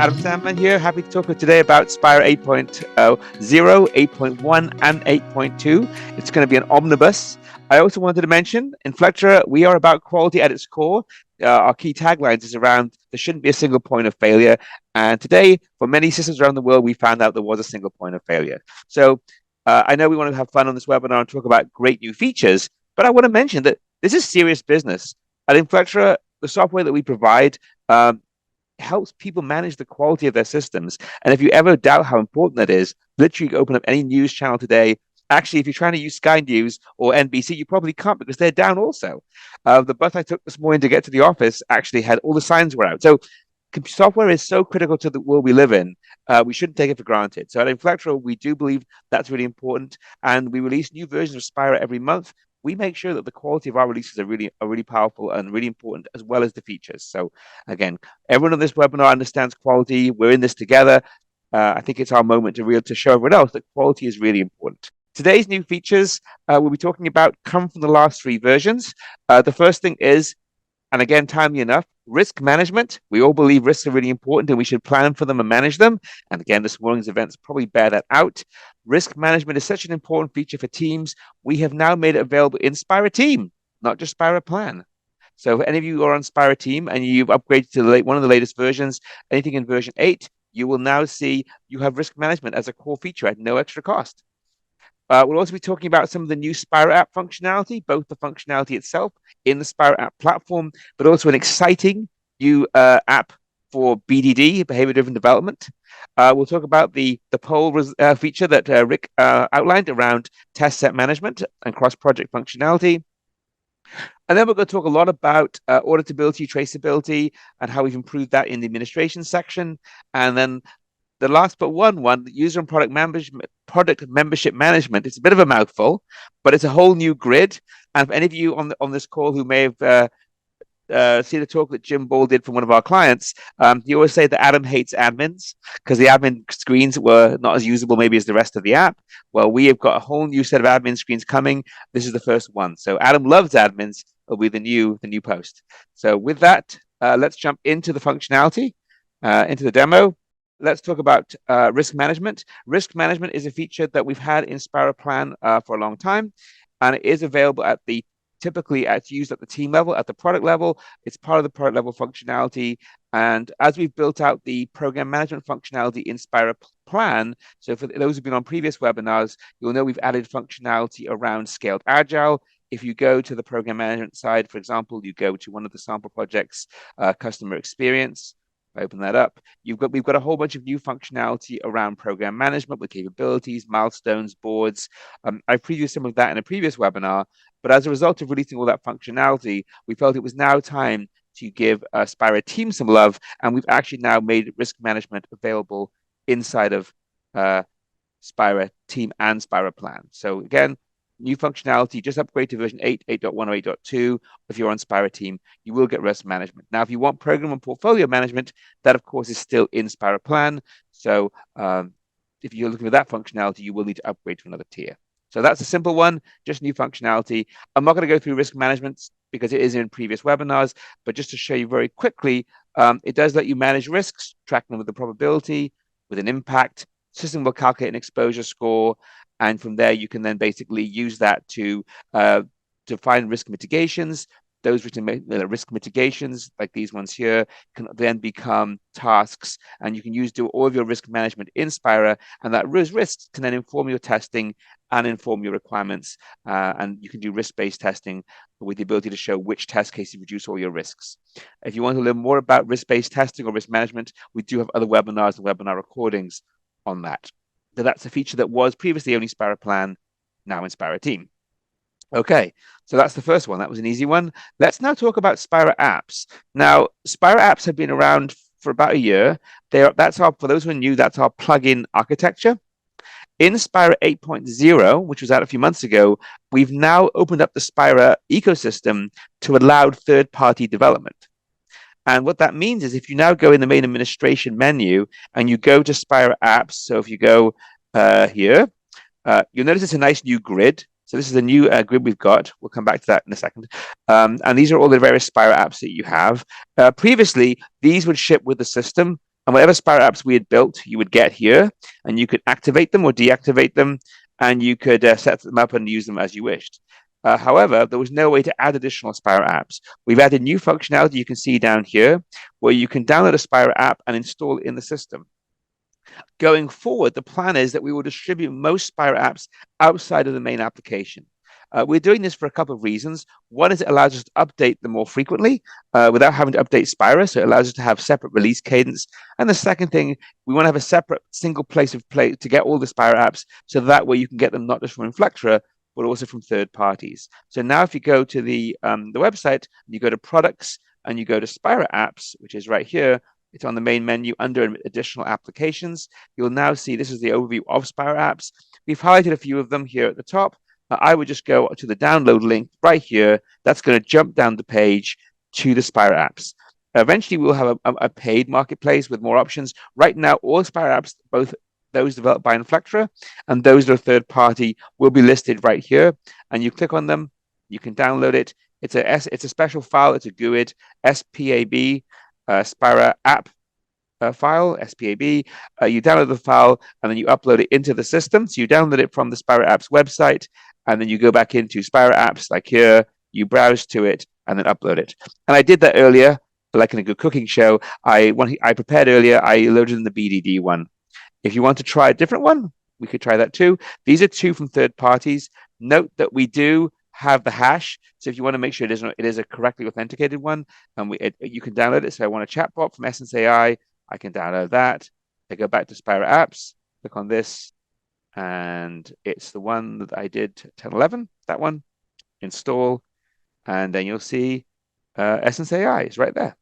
Adam Sandman here. Happy to talk today about Spira 8.0, 8.1, and 8.2. It's going to be an omnibus. I also wanted to mention, Inflectra, we are about quality at its core. Our key taglines is around there shouldn't be a single point of failure. And today, for many systems around the world, we found out there was a single point of failure. So I know we want to have fun on this webinar and talk about great new features, but I want to mention that this is serious business. At Inflectra, the software that we provide helps people manage the quality of their systems. And if you ever doubt how important that is, literally open up any news channel today. Actually, if you're trying to use Sky News or NBC, you probably can't because they're down also. The bus I took this morning to get to the office actually had all the signs were out. So software is so critical to the world we live in. We shouldn't take it for granted. So at Inflectra, we do believe that's really important. And we release new versions of Spira every month. We make sure that the quality of our releases are really powerful and really important, as well as the features. So again, everyone on this webinar understands quality. We're in this together. I think it's our moment to show everyone else that quality is really important. Today's new features we'll be talking about come from the last three versions. The first thing is, and again, timely enough, risk management. We all believe risks are really important and we should plan for them and manage them. And again, this morning's events probably bear that out. Risk management is such an important feature for teams. We have now made it available in Spira Team, not just Spira Plan. So if any of you are on Spira Team and you've upgraded to one of the latest versions, anything in version 8, you will now see you have risk management as a core feature at no extra cost. We'll also be talking about some of the new SpiraApp functionality, both the functionality itself in the SpiraApp platform, but also an exciting new app for BDD, behavior-driven development. We'll talk about the poll feature that Rick outlined around test set management and cross-project functionality. And then we're going to talk a lot about auditability, traceability, and how we've improved that in the administration section. And then the last but one, user and product membership management. It's a bit of a mouthful, but it's a whole new grid. And for any of you on this call who may have seen a talk that Jim Ball did from one of our clients, he always say that Adam hates admins because the admin screens were not as usable maybe as the rest of the app. Well, we have got a whole new set of admin screens coming. This is the first one. So Adam loves admins. It'll be the new post. So with that, let's jump into the functionality, into the demo. Let's talk about risk management. Risk management is a feature that we've had in Spira Plan for a long time, and it is available typically it's used at the team level, at the product level. It's part of the product level functionality. And as we've built out the program management functionality in Spira Plan, so for those who've been on previous webinars, you'll know we've added functionality around scaled agile. If you go to the program management side, for example, you go to one of the sample projects, customer experience. Open that up. We've got a whole bunch of new functionality around program management with capabilities, milestones, boards. I previewed some of that in a previous webinar, but as a result of releasing all that functionality, we felt it was now time to give Spira Team some love, and we've actually now made risk management available inside of Spira Team and Spira Plan. So again, new functionality, just upgrade to version 8, 8.1 or 8.2. If you're on Spira Team, you will get risk management. Now, if you want program and portfolio management, that, of course, is still in Spira Plan. So if you're looking for that functionality, you will need to upgrade to another tier. So that's a simple one, just new functionality. I'm not going to go through risk management because it is in previous webinars, but just to show you very quickly, it does let you manage risks, track them with a probability, with an impact. System will calculate an exposure score, and from there, you can then basically use that to find risk mitigations. Those risk mitigations, like these ones here, can then become tasks, and you can do all of your risk management in Spira, and those risks can then inform your testing and inform your requirements. And you can do risk-based testing with the ability to show which test cases reduce all your risks. If you want to learn more about risk-based testing or risk management, we do have other webinars and webinar recordings on that. So that's a feature that was previously only Spira Plan, now in Spira Team. Okay, so that's the first one. That was an easy one. Let's now talk about SpiraApps. Now, SpiraApps have been around for about a year. For those who are new, that's our plugin architecture. In Spira 8.0, which was out a few months ago, we've now opened up the Spira ecosystem to allow third-party development. And what that means is if you now go in the main administration menu and you go to SpiraApps, so if you go here, you'll notice it's a nice new grid. So this is a new grid we've got. We'll come back to that in a second. And these are all the various SpiraApps that you have. Previously, these would ship with the system. And whatever SpiraApps we had built, you would get here, and you could activate them or deactivate them, and you could set them up and use them as you wished. However, there was no way to add additional SpiraApps. We've added new functionality you can see down here, where you can download a SpiraApp and install it in the system. Going forward, the plan is that we will distribute most SpiraApps outside of the main application. We're doing this for a couple of reasons. One is it allows us to update them more frequently without having to update Spira, so it allows us to have separate release cadence. And the second thing, we want to have a separate single place of play to get all the SpiraApps, so that way you can get them not just from Inflectra, but also from third parties. So now if you go to the website, you go to products and you go to SpiraApps, which is right here, it's on the main menu under additional applications. You'll now see this is the overview of SpiraApps. We've highlighted a few of them here at the top. I would just go to the download link right here. That's going to jump down the page to the SpiraApps. Eventually, we'll have a paid marketplace with more options. Right now, all SpiraApps, both those developed by Inflectra and those that are third party, will be listed right here. And you click on them, you can download it. It's a special file. It's a GUID, SPAB, SpiraApp file, SPAB. You download the file and then you upload it into the system. So you download it from the SpiraApps website, and then you go back into SpiraApps like here, you browse to it and then upload it. And I did that earlier, like in a good cooking show. I prepared earlier, I loaded in the BDD one. If you want to try a different one, we could try that too. These are two from third parties. Note that we do have the hash. So if you want to make sure it is a correctly authenticated one, and you can download it. So I want a chatbot from Essence AI. I can download that. I go back to SpiraApps, click on this, and it's the one that I did 1011, that one, install, and then you'll see Essence AI is right there.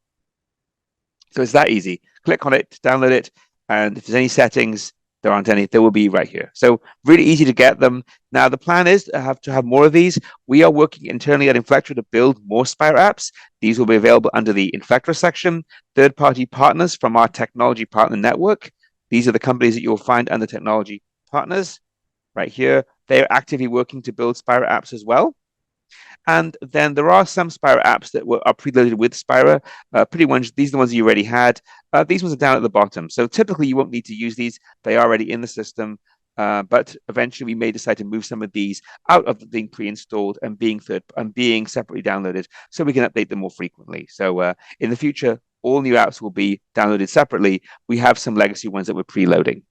So it's that easy. Click on it, download it, and if there's any settings, there aren't any, there will be right here. So really easy to get them. Now, the plan is to have more of these. We are working internally at Inflectra to build more SpiraApps. These will be available under the Inflectra section. Third-party partners from our technology partner network. These are the companies that you'll find under technology partners right here. They are actively working to build SpiraApps as well. And then there are some SpiraApps that are preloaded with Spira. These are the ones you already had. These ones are down at the bottom. So typically you won't need to use these. They are already in the system. But eventually we may decide to move some of these out of being pre-installed and being separately downloaded, so we can update them more frequently. So in the future, all new apps will be downloaded separately. We have some legacy ones that we're preloading.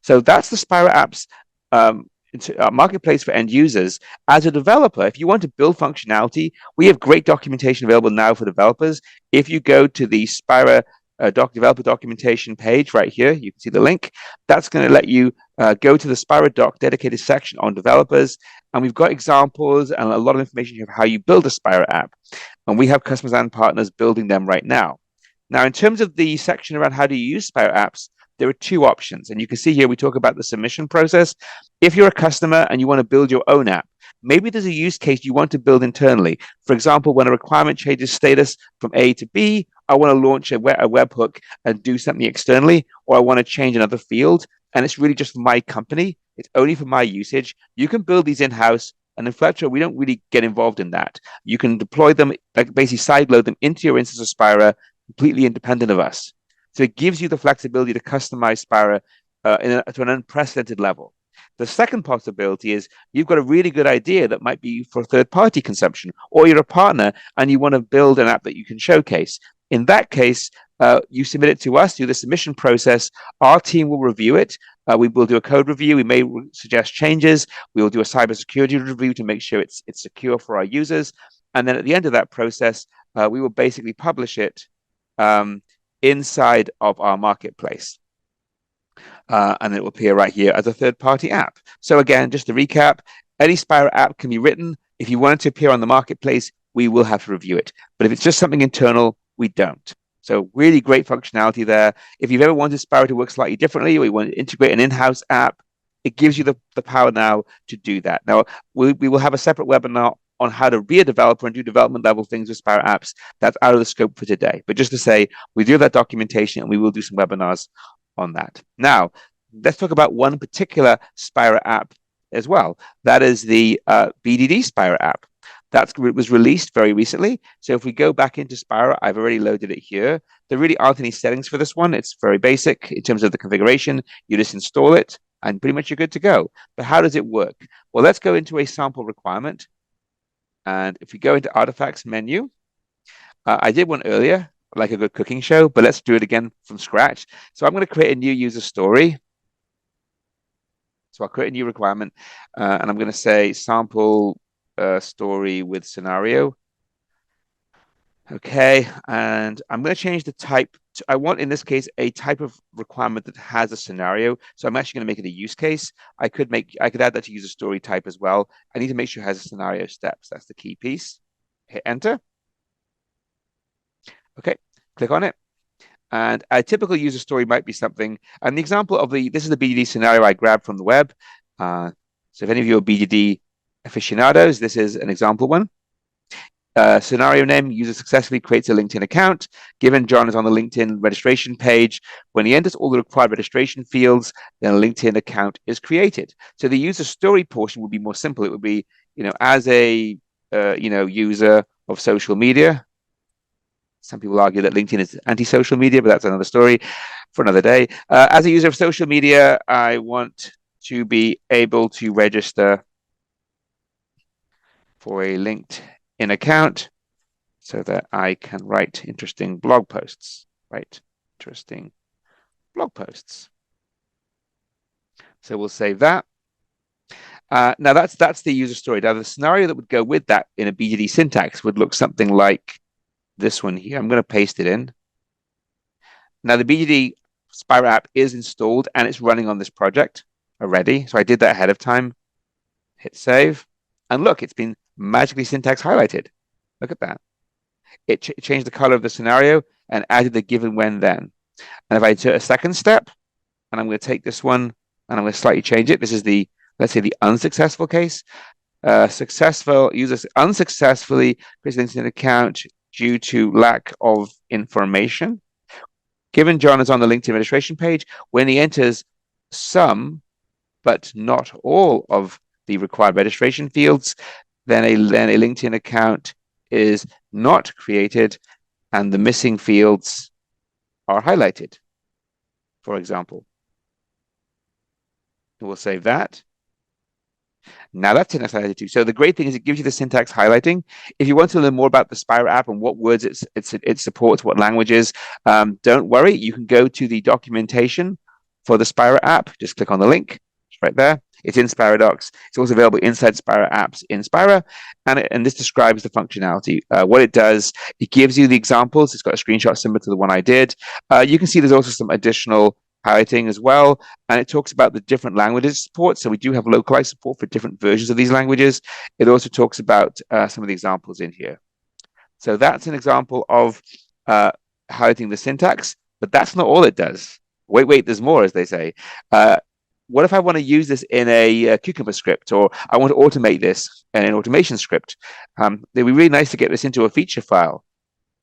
So that's the SpiraApps marketplace for end users. As a developer, if you want to build functionality, we have great documentation available now for developers. If you go to the Spira developer documentation page right here, you can see the link. That's going to let you go to the Spira doc dedicated section on developers. And we've got examples and a lot of information of how you build a Spira app. And we have customers and partners building them right now. Now, in terms of the section around how to use SpiraApps, there are two options. And you can see here, we talk about the submission process. If you're a customer and you want to build your own app, maybe there's a use case you want to build internally. For example, when a requirement changes status from A to B, I want to launch a webhook and do something externally, or I want to change another field. And it's really just for my company. It's only for my usage. You can build these in-house. And in Inflectra, we don't really get involved in that. You can deploy them, like basically sideload them into your instance of Spira, completely independent of us. So it gives you the flexibility to customize Spira to an unprecedented level. The second possibility is you've got a really good idea that might be for third-party consumption, or you're a partner and you want to build an app that you can showcase. In that case, you submit it to us through the submission process. Our team will review it. We will do a code review. We may suggest changes. We will do a cybersecurity review to make sure it's secure for our users. And then at the end of that process, we will basically publish it inside of our marketplace. And it will appear right here as a third-party app. So again, just to recap, any Spira app can be written. If you want it to appear on the marketplace, we will have to review it. But if it's just something internal, we don't. So really great functionality there. If you've ever wanted Spira to work slightly differently, or you want to integrate an in-house app, it gives you the power now to do that. Now, we will have a separate webinar on how to be a developer and do development level things with SpiraApps. That's out of the scope for today. But just to say, we do have that documentation and we will do some webinars on that. Now, let's talk about one particular Spira app as well. That is the BDD Spira app. That was released very recently. So if we go back into Spira, I've already loaded it here. There really aren't any settings for this one. It's very basic in terms of the configuration. You just install it and pretty much you're good to go. But how does it work? Well, let's go into a sample requirement. And if we go into artifacts menu, I did one earlier, like a good cooking show, but let's do it again from scratch. So I'm going to create a new user story. So I'll create a new requirement, and I'm going to say sample story with scenario. Okay, and I'm going to change the type. I want, in this case, a type of requirement that has a scenario. So I'm actually going to make it a use case. I could add that to user story type as well. I need to make sure it has a scenario steps. That's the key piece. Hit enter. Okay, click on it. And a typical user story might be something. And the example of this is the BDD scenario I grabbed from the web. So if any of you are BDD aficionados, this is an example one. Scenario name, user successfully creates a LinkedIn account. Given John is on the LinkedIn registration page, when he enters all the required registration fields, then a LinkedIn account is created. So the user story portion would be more simple. It would be, as a, user of social media. Some people argue that LinkedIn is anti-social media, but that's another story for another day. As a user of social media, I want to be able to register for a LinkedIn account so that I can write interesting blog posts, So we'll save that. Now that's the user story. Now the scenario that would go with that in a BDD syntax would look something like this one here. I'm going to paste it in. Now the BDD SpiraApp is installed and it's running on this project already. So I did that ahead of time. Hit save. And look, it's been magically syntax highlighted. Look at that. It changed the color of the scenario and added the given when then. And if I do a second step, and I'm going to take this one and I'm going to slightly change it. This is let's say the unsuccessful case. Successful user unsuccessfully creates an account due to lack of information. Given John is on the LinkedIn registration page, when he enters some, but not all of the required registration fields, then a LinkedIn account is not created and the missing fields are highlighted, for example. We'll save that. Now that's syntax highlighted too. So the great thing is it gives you the syntax highlighting. If you want to learn more about the SpiraApp and what words it supports, what languages, don't worry. You can go to the documentation for the SpiraApp. Just click on the link. It's right there. It's in SpiraDocs. It's also available inside SpiraApps in Spira, and this describes the functionality. What it does, it gives you the examples. It's got a screenshot similar to the one I did. You can see there's also some additional highlighting as well, and it talks about the different languages support. So we do have localized support for different versions of these languages. It also talks about some of the examples in here. So that's an example of highlighting the syntax, but that's not all it does. Wait, there's more, as they say. What if I want to use this in a Cucumber script, or I want to automate this in an automation script? It'd be really nice to get this into a feature file.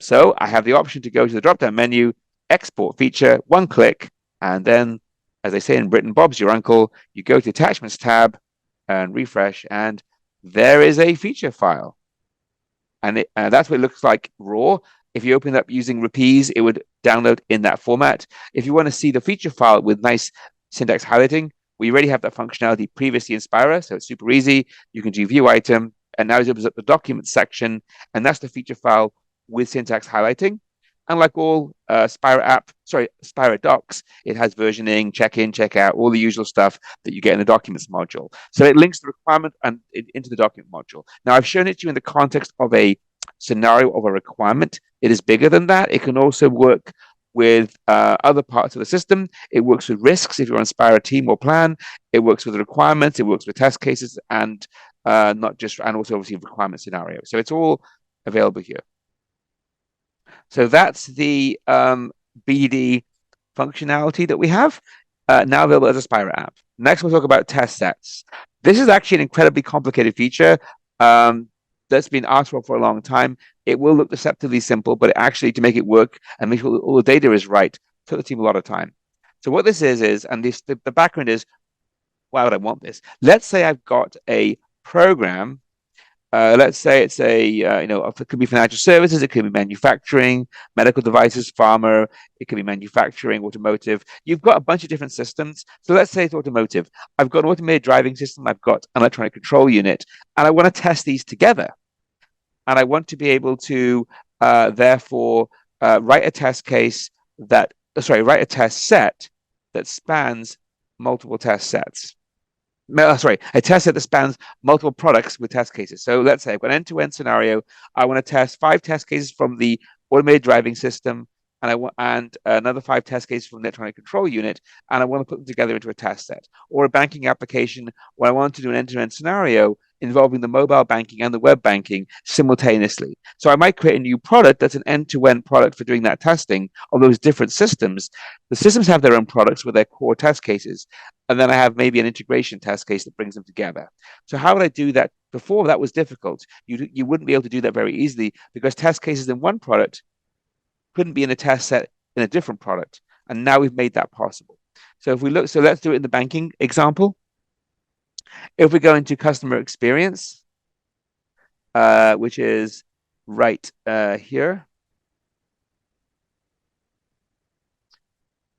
So I have the option to go to the drop-down menu, export feature, one click, and then, as they say in Britain, Bob's your uncle. You go to Attachments tab and refresh, and there is a feature file. And that's what it looks like raw. If you open it up using Rapise, it would download in that format. If you want to see the feature file with nice syntax highlighting, we already have that functionality previously in Spira, so it's super easy. You can do view item, and now it opens up the documents section, and that's the feature file with syntax highlighting. And like all Spira docs, it has versioning, check-in, check-out, all the usual stuff that you get in the documents module. So it links the requirement and into the document module. Now, I've shown it to you in the context of a scenario of a requirement. It is bigger than that. It can also work with other parts of the system. It works with risks if you're on Spira team or plan. It works with requirements. It works with test cases and and also obviously requirement scenario. So it's all available here. So that's the BD functionality that we have now available as a SpiraApp. Next, we'll talk about test sets. This is actually an incredibly complicated feature that's been asked for a long time. It will look deceptively simple, but actually to make it work and make sure all the data is right, took the team a lot of time. So what this is, and the background is, why would I want this? Let's say I've got a program let's say it's it could be financial services, it could be manufacturing, medical devices, pharma, it could be manufacturing, automotive. You've got a bunch of different systems. So let's say it's automotive. I've got an automated driving system, I've got an electronic control unit, and I want to test these together. And I want to be able to therefore write a test case write a test set that spans multiple test sets. A test set that spans multiple products with test cases. So let's say I've got an end-to-end scenario. I want to test 5 test cases from the automated driving system, and I want another 5 test cases from the electronic control unit, and I want to put them together into a test set. Or a banking application where I want to do an end-to-end scenario involving the mobile banking and the web banking simultaneously. So I might create a new product that's an end-to-end product for doing that testing of those different systems. The systems have their own products with their core test cases, and then I have maybe an integration test case that brings them together. So how would I do that? Before, that was difficult. You wouldn't be able to do that very easily because test cases in one product couldn't be in a test set in a different product. And now we've made that possible. So if we look, so let's do it in the banking example. If we go into customer experience, which is right here,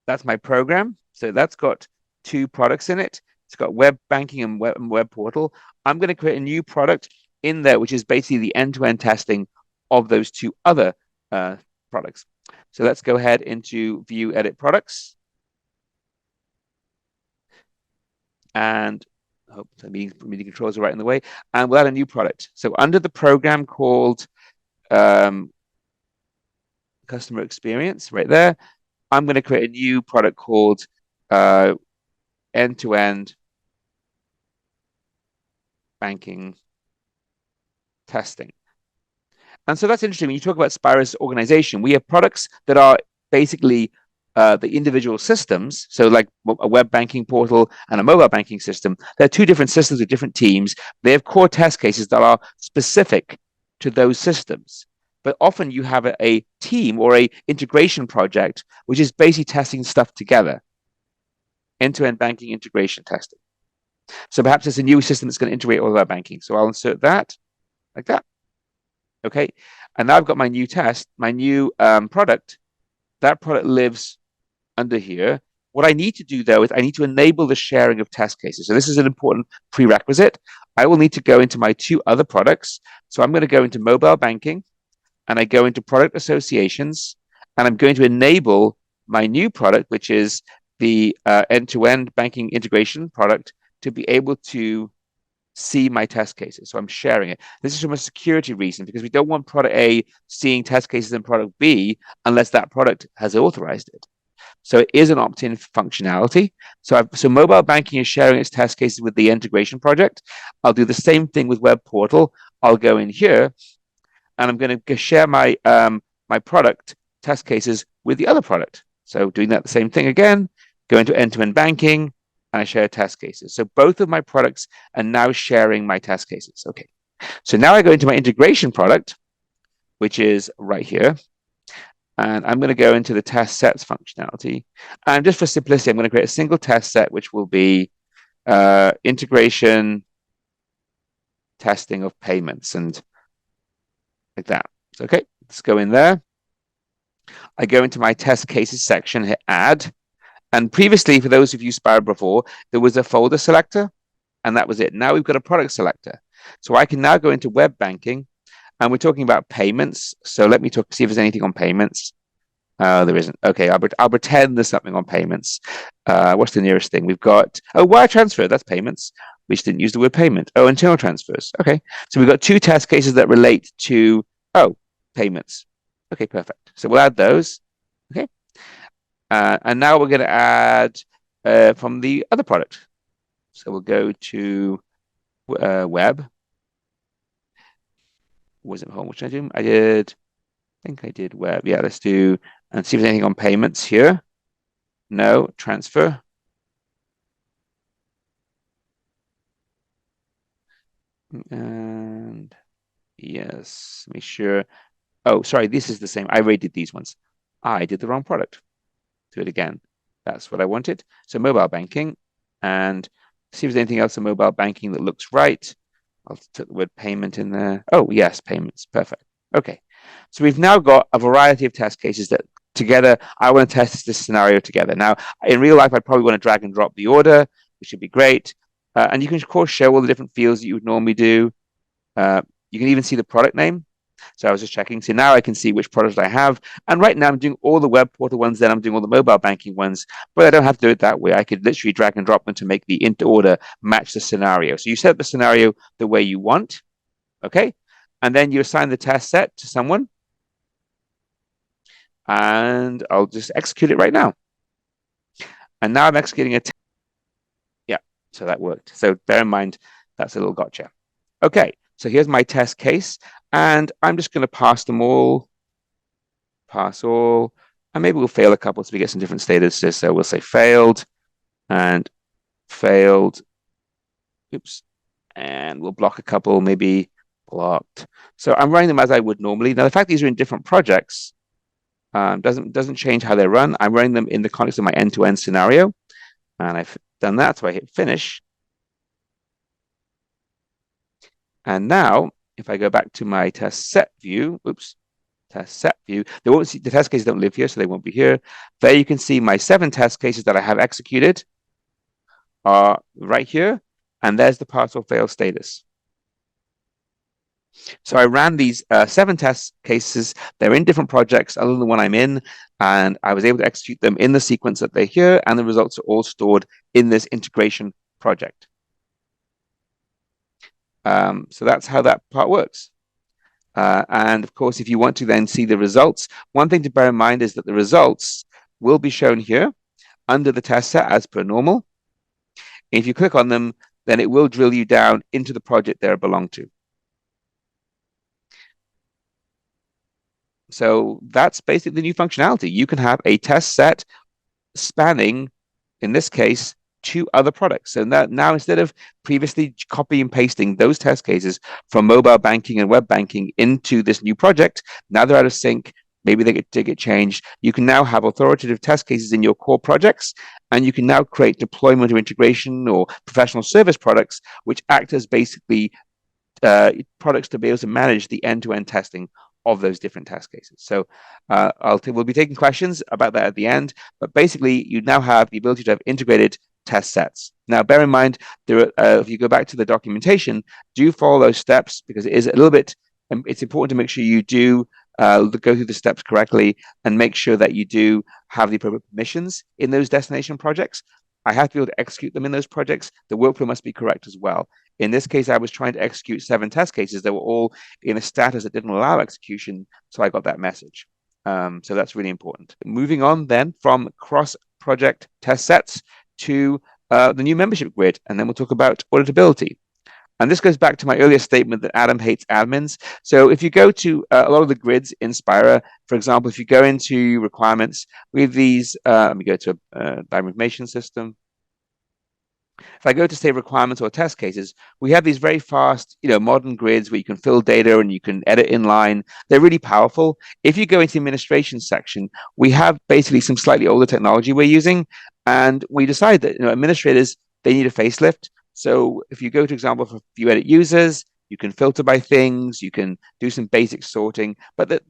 that's my program. So that's got 2 products in it. It's got web banking and web portal. I'm going to create a new product in there, which is basically the end-to-end testing of those 2 other products. So let's go ahead into view, edit products. And I hope the meeting controls are right in the way. And we'll add a new product. So under the program called customer experience, right there, I'm going to create a new product called end-to-end banking testing. And so that's interesting. When you talk about Spira's organization, we have products that are basically the individual systems. So like a web banking portal and a mobile banking system, they're 2 different systems with different teams. They have core test cases that are specific to those systems. But often you have a team or a integration project, which is basically testing stuff together. End-to-end banking integration testing. So perhaps it's a new system that's going to integrate all of our banking. So I'll insert that like that. Okay. And now I've got my new test, my new product. That product lives under here. What I need to do, though, is I need to enable the sharing of test cases. So this is an important prerequisite. I will need to go into my 2 other products. So I'm going to go into mobile banking, and I go into product associations, and I'm going to enable my new product, which is the end-to-end banking integration product, to be able to see my test cases. So I'm sharing it. This is from a security reason because we don't want product A seeing test cases in product B unless that product has authorized it. So it is an opt-in functionality. So mobile banking is sharing its test cases with the integration project. I'll do the same thing with web portal. I'll go in here and I'm going to share my my product test cases with the other product. So doing that the same thing again, go into end-to-end banking, and I share test cases. So both of my products are now sharing my test cases. Okay. So now I go into my integration product, which is right here. And I'm going to go into the test sets functionality. And just for simplicity, I'm going to create a single test set, which will be integration testing of payments and like that. So, okay, let's go in there. I go into my test cases section, hit add. And previously, for those of you Spira before, there was a folder selector, and that was it. Now we've got a product selector. So I can now go into web banking, and we're talking about payments. So let me see if there's anything on payments. There isn't. Okay, I'll pretend there's something on payments. What's the nearest thing? We've got, wire transfer, that's payments. We just didn't use the word payment. Oh, internal transfers. Okay, so we've got 2 test cases that relate to, payments. Okay, perfect. So we'll add those. Okay. And now we're going to add from the other product. So we'll go to web. Was it home? Which did I do? I think I did web. Yeah, let's do, and see if there's anything on payments here. No, transfer. And yes, make sure. Oh, sorry, this is the same. I already did these ones. I did the wrong product. Do it again. That's what I wanted. So mobile banking, and see if there's anything else in mobile banking that looks right. I'll put the word payment in there. Oh, yes, payments. Perfect. Okay. So we've now got a variety of test cases that together, I want to test this scenario together. Now, in real life, I'd probably want to drag and drop the order, which would be great. And you can, of course, show all the different fields that you would normally do. You can even see the product name. So I was just checking. So now I can see which products I have. And right now I'm doing all the web portal ones, then I'm doing all the mobile banking ones, but I don't have to do it that way. I could literally drag and drop them to make the into order match the scenario. So you set the scenario the way you want, okay? And then you assign the test set to someone. And I'll just execute it right now. And now I'm executing a test. Yeah, so that worked. So bear in mind, that's a little gotcha. Okay, so here's my test case. And I'm just going to pass them all, pass all, and maybe we'll fail a couple so we get some different statuses. So we'll say failed and failed. Oops. And we'll block a couple, maybe blocked. So I'm running them as I would normally. Now, the fact these are in different projects doesn't change how they run. I'm running them in the context of my end-to-end scenario. And I've done that, so I hit finish. And now, if I go back to my test set view, test set view, they won't see the test cases don't live here, so they won't be here. There you can see my 7 test cases that I have executed are right here, and there's the pass or fail status. So I ran these 7 test cases. They're in different projects other than the one I'm in, and I was able to execute them in the sequence that they're here, and the results are all stored in this integration project. So that's how that part works. And of course, if you want to then see the results, one thing to bear in mind is that the results will be shown here under the test set as per normal. If you click on them, then it will drill you down into the project they belong to. So that's basically the new functionality. You can have a test set spanning, in this case, 2 other products. So that now, instead of previously copy and pasting those test cases from mobile banking and web banking into this new project, now they're out of sync. Maybe they get changed. You can now have authoritative test cases in your core projects, and you can now create deployment or integration or professional service products, which act as basically products to be able to manage the end-to-end testing of those different test cases. So we'll be taking questions about that at the end, but basically you now have the ability to have integrated test sets. Now, bear in mind, if you go back to the documentation, do follow those steps, because it is a little bit, it's important to make sure you do go through the steps correctly and make sure that you do have the appropriate permissions in those destination projects. I have to be able to execute them in those projects. The workflow must be correct as well. In this case, I was trying to execute 7 test cases that were all in a status that didn't allow execution, so I got that message. So that's really important. Moving on then from cross-project test sets to the new membership grid, and then we'll talk about auditability. And this goes back to my earlier statement that Adam hates admins. So if you go to a lot of the grids in Spira, for example, if you go into requirements, we have these, let me go to diagram information system. If I go to say requirements or test cases, we have these very fast, modern grids where you can fill data and you can edit inline. They're really powerful. If you go into the administration section, we have basically some slightly older technology we're using, and we decide that administrators, they need a facelift. So if you go to example for view edit users, you can filter by things, you can do some basic sorting, but the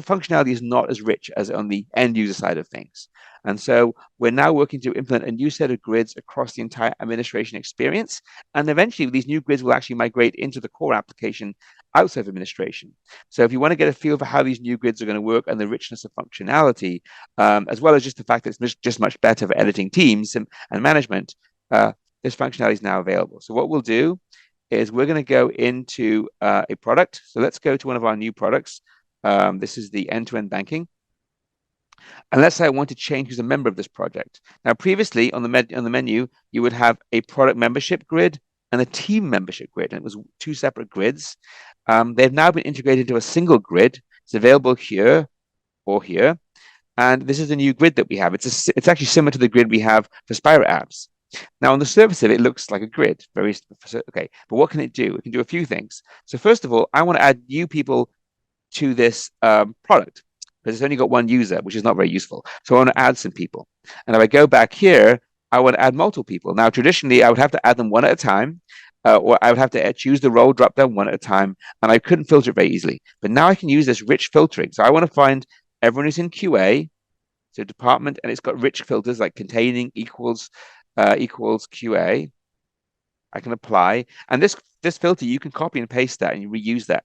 functionality is not as rich as on the end user side of things. And so we're now working to implement a new set of grids across the entire administration experience. And eventually these new grids will actually migrate into the core application outside of administration. So if you want to get a feel for how these new grids are going to work and the richness of functionality, as well as just the fact that it's just much better for editing teams and management, this functionality is now available. So what we'll do is we're going to go into a product. So let's go to one of our new products. This is the end-to-end banking. And let's say I want to change who's a member of this project. Now, previously on the menu, you would have a product membership grid and a team membership grid, and it was 2 separate grids. They've now been integrated into a single grid. It's available here or here, and this is a new grid that we have. It's actually similar to the grid we have for SpiraApps. Now, on the surface of it, it looks like a grid. Okay, but what can it do? It can do a few things. So first of all, I want to add new people to this product, because it's only got 1 user, which is not very useful. So I want to add some people. And if I go back here, I want to add multiple people. Now, traditionally, I would have to add them one at a time. or I would have to choose the role drop down one at a time, and I couldn't filter it very easily. But now I can use this rich filtering. So I want to find everyone who's in QA, so department, and it's got rich filters like containing equals QA. I can apply, and this filter you can copy and paste that and you reuse that.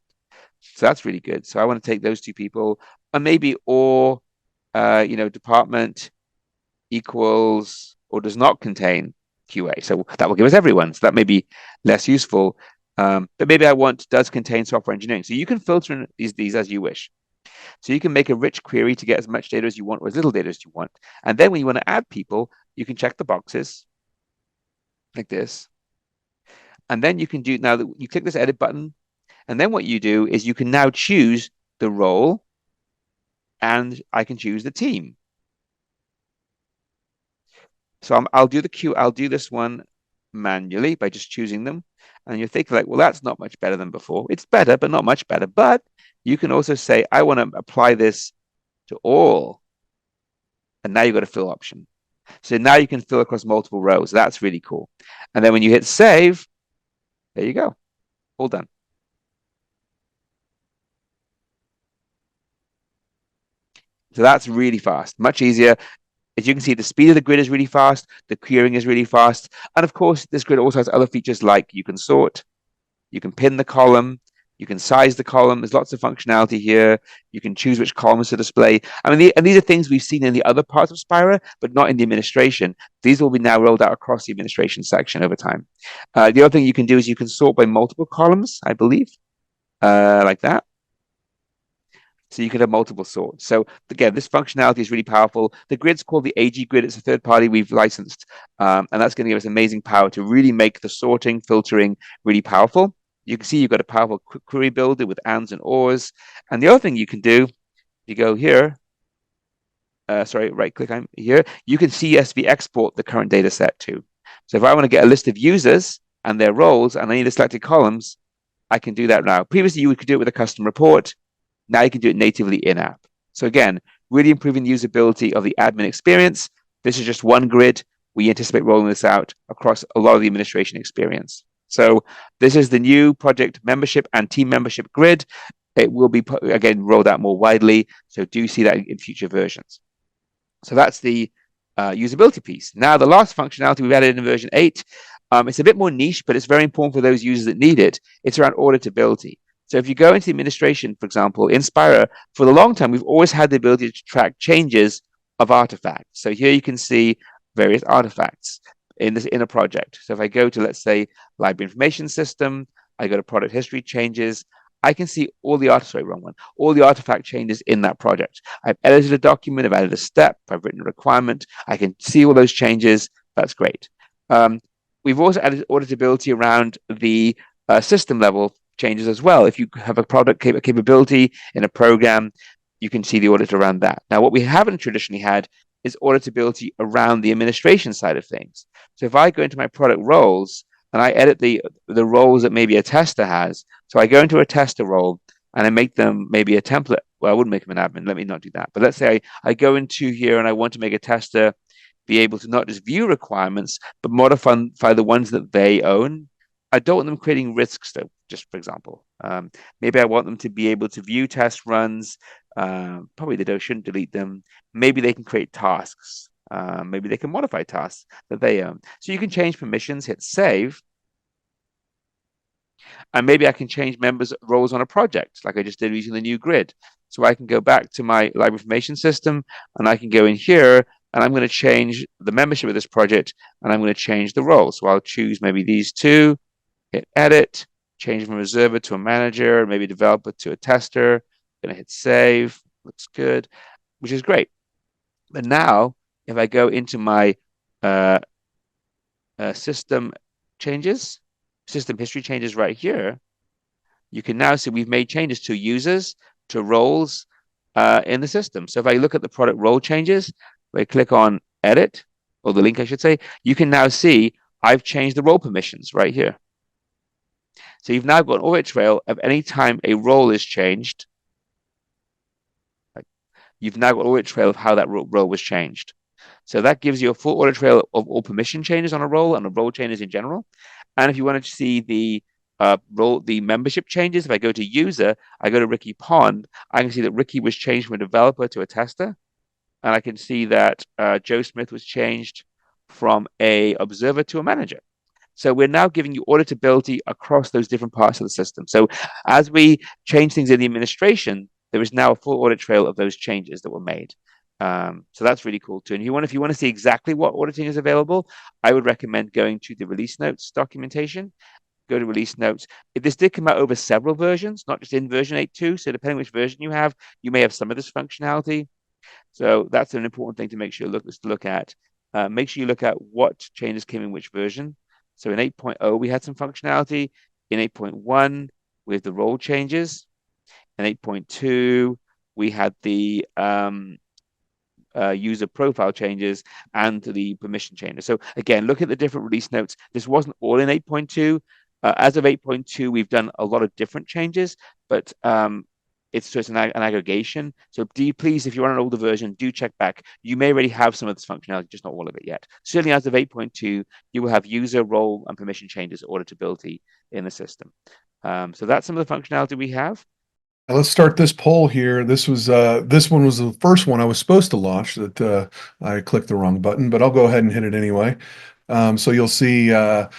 So that's really good. So I want to take those two people, and maybe department equals or does not contain QA. So that will give us everyone. So that may be less useful. But maybe I want does contain software engineering. So you can filter in these as you wish. So you can make a rich query to get as much data as you want or as little data as you want. And then when you want to add people, you can check the boxes like this. And then you can do, now that you click this edit button, and then what you do is you can now choose the role, and I can choose the team. So I'll do this one manually by just choosing them. And you're thinking like, well, that's not much better than before. It's better, but not much better. But you can also say, I want to apply this to all. And now you've got a fill option. So now you can fill across multiple rows. That's really cool. And then when you hit save, there you go. All done. So that's really fast, much easier. As you can see, the speed of the grid is really fast. The querying is really fast. And of course, this grid also has other features like you can sort, you can pin the column, you can size the column. There's lots of functionality here. You can choose which columns to display. I mean, and these are things we've seen in the other parts of Spira, but not in the administration. These will be now rolled out across the administration section over time. The other thing you can do is you can sort by multiple columns, I believe, like that. So you can have multiple sorts. So again, this functionality is really powerful. The grid's called the AG grid. It's a third party we've licensed. And that's going to give us amazing power to really make the sorting, filtering really powerful. You can see you've got a powerful query builder with ands and ors. And the other thing you can do, you go here, right click here, you can CSV export the current data set too. So if I want to get a list of users and their roles and I need the selected columns, I can do that now. Previously, you could do it with a custom report. Now you can do it natively in-app. So again, really improving the usability of the admin experience. This is just one grid. We anticipate rolling this out across a lot of the administration experience. So this is the new project membership and team membership grid. It will be, again, rolled out more widely. So do see that in future versions. So that's the usability piece. Now, the last functionality we've added in version 8, it's a bit more niche, but it's very important for those users that need it. It's around auditability. So if you go into the administration, for example, in Spira, for the long time, we've always had the ability to track changes of artifacts. So here you can see various artifacts in a project. So if I go to, let's say, library information system, I go to product history changes, I can see all the all the artifact changes in that project. I've edited a document, I've added a step, I've written a requirement, I can see all those changes. That's great. We've also added auditability around the system level changes as well. If you have a product capability in a program, you can see the audit around that. Now, what we haven't traditionally had is auditability around the administration side of things. So if I go into my product roles and I edit the roles that maybe a tester has, so I go into a tester role and I make them maybe a template. Well, I wouldn't make them an admin. Let me not do that. But let's say I go into here and I want to make a tester be able to not just view requirements, but modify the ones that they own. I don't want them creating risks, though, just for example. Maybe I want them to be able to view test runs. Probably they shouldn't delete them. Maybe they can create tasks. Maybe they can modify tasks that they own. So you can change permissions, hit save. And maybe I can change members' roles on a project, like I just did using the new grid. So I can go back to my library information system, and I can go in here, and I'm going to change the membership of this project, and I'm going to change the role. So I'll choose maybe these two, hit edit, change from a reserver to a manager, maybe developer to a tester. I'm going to hit save. Looks good, which is great. But now, if I go into my system history changes right here, you can now see we've made changes to users, to roles in the system. So if I look at the product role changes, if I click on edit, or the link I should say, you can now see I've changed the role permissions right here. So you've now got an audit trail of any time a role is changed. You've now got an audit trail of how that role was changed. So that gives you a full audit trail of all permission changes on a role and the role changes in general. And if you wanted to see the the membership changes, if I go to user, I go to Ricky Pond, I can see that Ricky was changed from a developer to a tester. And I can see that Joe Smith was changed from a observer to a manager. So we're now giving you auditability across those different parts of the system. So as we change things in the administration, there is now a full audit trail of those changes that were made. So that's really cool too. And if you want to see exactly what auditing is available, I would recommend going to the release notes documentation. Go to release notes. This did come out over several versions, not just in version 8.2. So depending which version you have, you may have some of this functionality. So that's an important thing to make sure to look at. Make sure you look at what changes came in which version. So in 8.0, we had some functionality. In 8.1, we have the role changes. In 8.2, we had the user profile changes and the permission changes. So again, look at the different release notes. This wasn't all in 8.2. As of 8.2, we've done a lot of different changes, but it's just an aggregation. So please, if you're on an older version, do check back. You may already have some of this functionality, just not all of it yet. Certainly as of 8.2, you will have user role and permission changes, auditability in the system. So that's some of the functionality we have. Let's start this poll here. This one was the first one I was supposed to launch that I clicked the wrong button, but I'll go ahead and hit it anyway. So you'll see how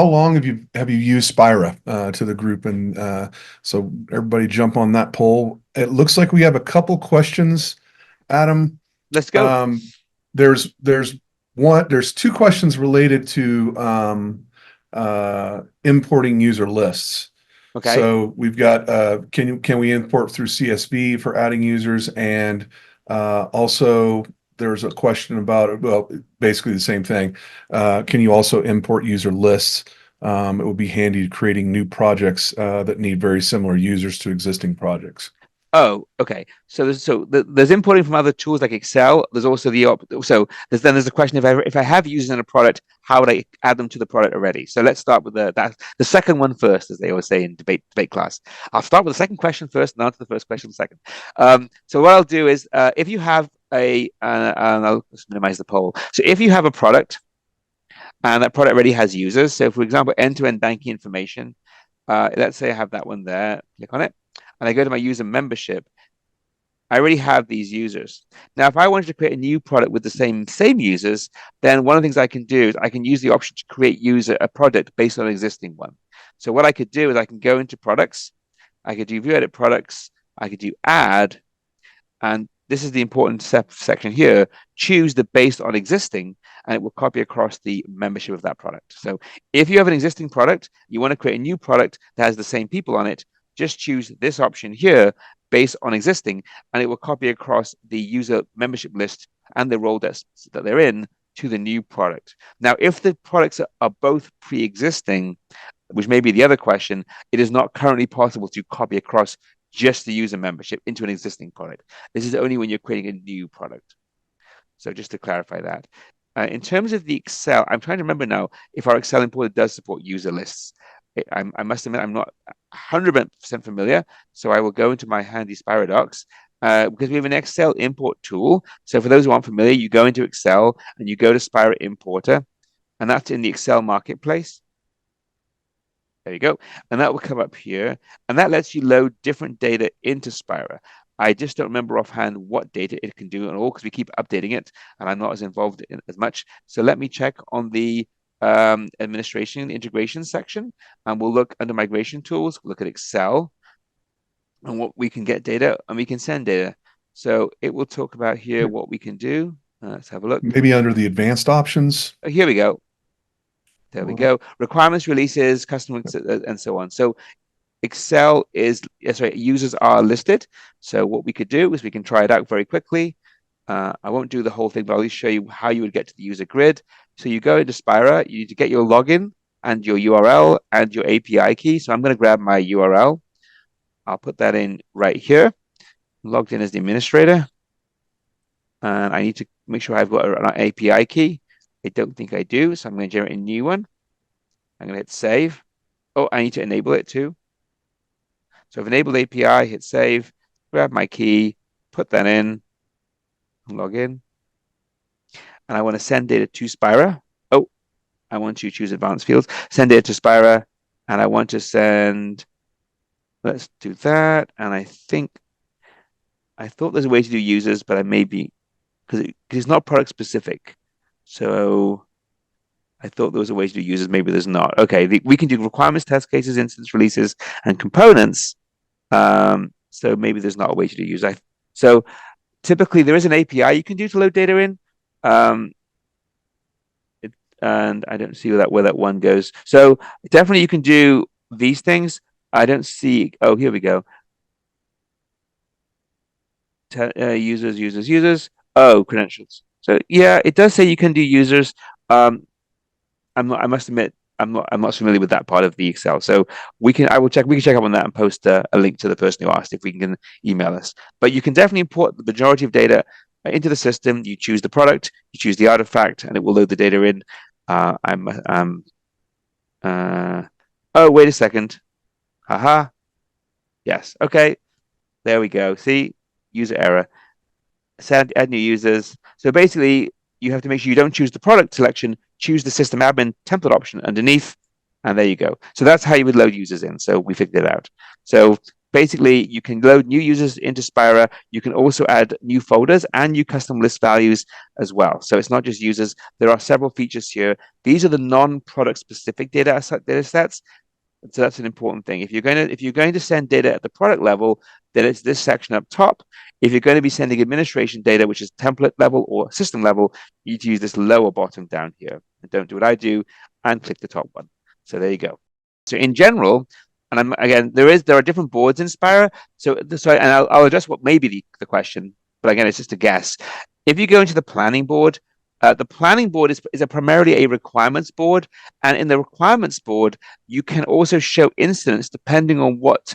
long have you used Spira to the group, and so everybody jump on that poll. It looks like we have a couple questions, Adam. Let's go. There's two questions related to importing user lists. Okay. So we've got can we import through CSV for adding users, and also there's a question about, well, basically the same thing. Can you also import user lists? It would be handy creating new projects that need very similar users to existing projects. Oh, okay. So there's importing from other tools like Excel. There's also there's a question, if I have users in a product, how would I add them to the product already? So let's start with the second one first, as they always say in debate class. I'll start with the second question first, and answer the first question second. So what I'll do is if you have and I'll just minimize the poll. So if you have a product and that product already has users, so for example, end-to-end banking information, let's say I have that one there. Click on it. And I go to my user membership, I already have these users. Now, if I wanted to create a new product with the same users, then one of the things I can do is I can use the option to create a product based on an existing one. So what I could do is I can go into products, I could do view edit products, I could do add, and this is the important section here, choose the based on existing, and it will copy across the membership of that product. So if you have an existing product, you want to create a new product that has the same people on it, just choose this option here based on existing, and it will copy across the user membership list and the role that they're in to the new product. Now, if the products are both pre-existing, which may be the other question, it is not currently possible to copy across just the user membership into an existing product. This is only when you're creating a new product. So just to clarify that. In terms of the Excel, I'm trying to remember now if our Excel importer does support user lists. I must admit, I'm not 100% familiar, so I will go into my handy Spira docs because we have an Excel import tool. So for those who aren't familiar, you go into Excel and you go to Spira Importer, and that's in the Excel marketplace. There you go. And that will come up here, and that lets you load different data into Spira. I just don't remember offhand what data it can do at all because we keep updating it, and I'm not as involved in as much. So let me check on the administration integration section, and we'll look under migration tools, we'll look at Excel and what we can get data and we can send data. So it will talk about here what we can do. Let's have a look. Maybe under the advanced options. Here we go. There we go. Requirements, releases, customers, and so on. So Excel users are listed. So what we could do is we can try it out very quickly. I won't do the whole thing, but I'll just show you how you would get to the user grid. So you go into Spira, you need to get your login and your URL and your API key. So I'm going to grab my URL. I'll put that in right here. Logged in as the administrator. And I need to make sure I've got an API key. I don't think I do, so I'm going to generate a new one. I'm going to hit save. Oh, I need to enable it too. So I've enabled API, hit save, grab my key, put that in, log in. And I want to send data to Spira. Oh, I want to choose advanced fields, send it to Spira, and I want to send, let's do that. And I thought there's a way to do users, but I may be, because it's not product specific. So I thought there was a way to do users, maybe there's not. Okay, we can do requirements, test cases, instance releases, and components. So maybe there's not a way to do users. So typically there is an API you can do to load data in. And I don't see where that one goes. So definitely you can do these things. I don't see. Oh, here we go. Users. Oh, credentials. So yeah, it does say you can do users. I must admit, I'm not familiar with that part of the Excel. So we can check up on that and post a link to the person who asked if we can email us. But you can definitely import the majority of data into the system. You choose the product, you choose the artifact, and it will load the data in. Oh, wait a second. Haha. Yes. Okay. There we go. See, user error. Add new users. So basically, you have to make sure you don't choose the product selection, choose the system admin template option underneath, and there you go. So that's how you would load users in. So we figured it out. So basically, you can load new users into Spira. You can also add new folders and new custom list values as well. So it's not just users. There are several features here. These are the non-product specific data sets. So that's an important thing. If you're going to send data at the product level, then it's this section up top. If you're going to be sending administration data, which is template level or system level, you need to use this lower bottom down here. And don't do what I do and click the top one. So there you go. So in general, and there are different boards in Spira. And I'll address what may be the question, but again, it's just a guess. If you go into the planning board is primarily a requirements board, and in the requirements board, you can also show incidents depending on what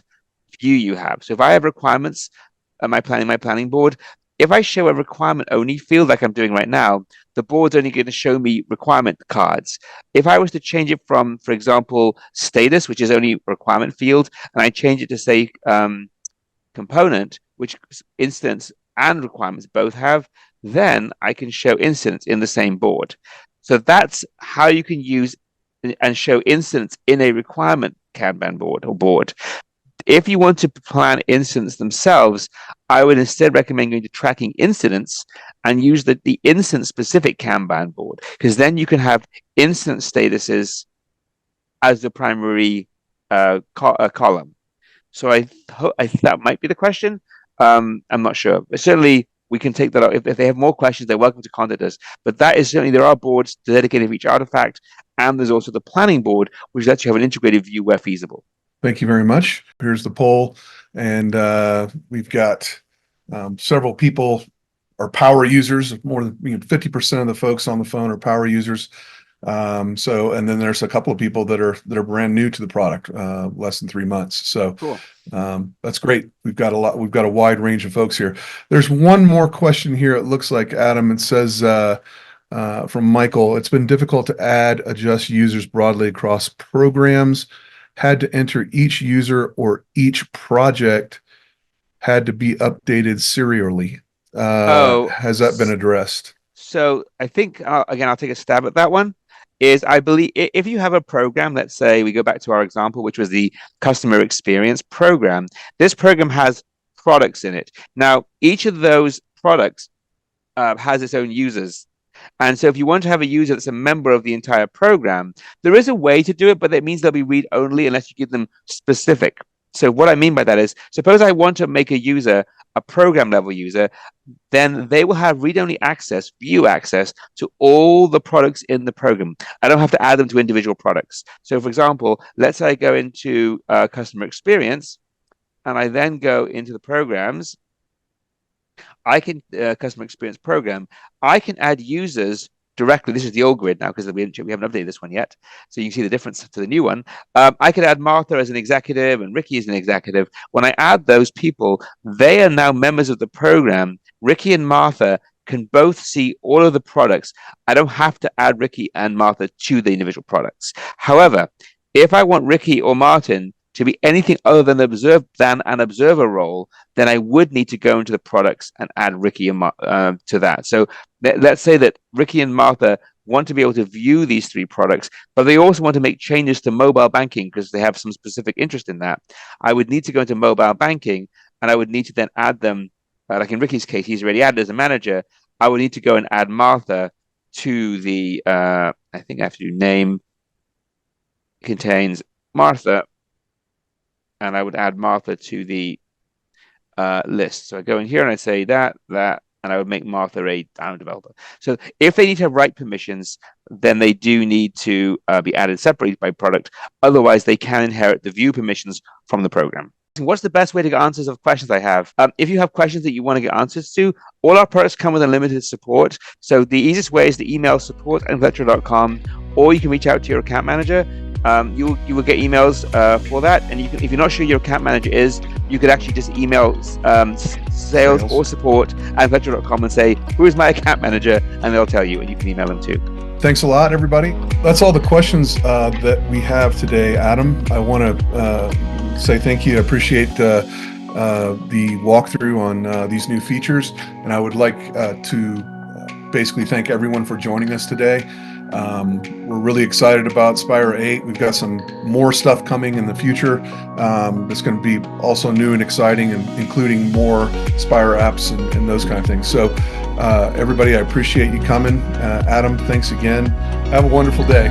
view you have. So if I have requirements, my planning board, if I show a requirement only field like I'm doing right now, the board's only going to show me requirement cards. If I was to change it from, for example, status, which is only requirement field, and I change it to say component, which instance and requirements both have, then I can show incidents in the same board. So that's how you can use and show incidents in a requirement Kanban board or board. If you want to plan incidents themselves, I would instead recommend going to tracking incidents and use the instance specific Kanban board, because then you can have incident statuses as the primary column. So I think that might be the question. I'm not sure, but certainly we can take that out. If they have more questions, they're welcome to contact us. But that is certainly, there are boards dedicated for each artifact, and there's also the planning board, which lets you have an integrated view where feasible. Thank you very much. Here's the poll, and we've got several people are power users. More than 50% of the folks on the phone are power users. And then there's a couple of people that are brand new to the product, less than 3 months. So cool. That's great. We've got a wide range of folks here. There's one more question here. It looks like, Adam, it says from Michael, it's been difficult to adjust users broadly across programs. Had to enter each user or each project had to be updated serially. Has that been addressed? So I think, again, I'll take a stab at that one. I believe if you have a program, let's say we go back to our example, which was the customer experience program. This program has products in it. Now, each of those products has its own users. And so if you want to have a user that's a member of the entire program, there is a way to do it, but that means they'll be read-only unless you give them specific. So what I mean by that is, suppose I want to make a user a program level user, then they will have read-only access, view access to all the products in the program. I don't have to add them to individual products. So for example, let's say I go into customer experience and I then go into the programs. I can customer experience program. I can add users directly. This is the old grid now because we haven't updated this one yet. So you can see the difference to the new one. I could add Martha as an executive and Ricky as an executive. When I add those people, they are now members of the program. Ricky and Martha can both see all of the products. I don't have to add Ricky and Martha to the individual products. However, if I want Ricky or Martin to be anything other than an observer role, then I would need to go into the products and add Ricky and to that. So let's say that Ricky and Martha want to be able to view these 3 products, but they also want to make changes to mobile banking because they have some specific interest in that. I would need to go into mobile banking, and I would need to then add them, like in Ricky's case, he's already added as a manager. I would need to go and add Martha to the, I think I have to do name contains Martha, and I would add Martha to the list. So I go in here and I say that, and I would make Martha a down developer. So if they need to have write permissions, then they do need to be added separately by product. Otherwise, they can inherit the view permissions from the program. What's the best way to get answers of questions I have? If you have questions that you want to get answers to, all our products come with unlimited support. So the easiest way is to email support@inflectra.com, or you can reach out to your account manager. You will get emails for that, and if you're not sure your account manager is, you could actually just email sales or support at inflectra.com and say, who is my account manager, and they'll tell you, and you can email them too. Thanks a lot, everybody. That's all the questions that we have today, Adam. I want to say thank you. I appreciate the walkthrough on these new features, and I would like to basically thank everyone for joining us today. We're really excited about Spira 8. We've got some more stuff coming in the future that's going to be also new and exciting, and including more SpiraApps and those kind of things. So everybody, I appreciate you coming. Adam, thanks again. Have a wonderful day.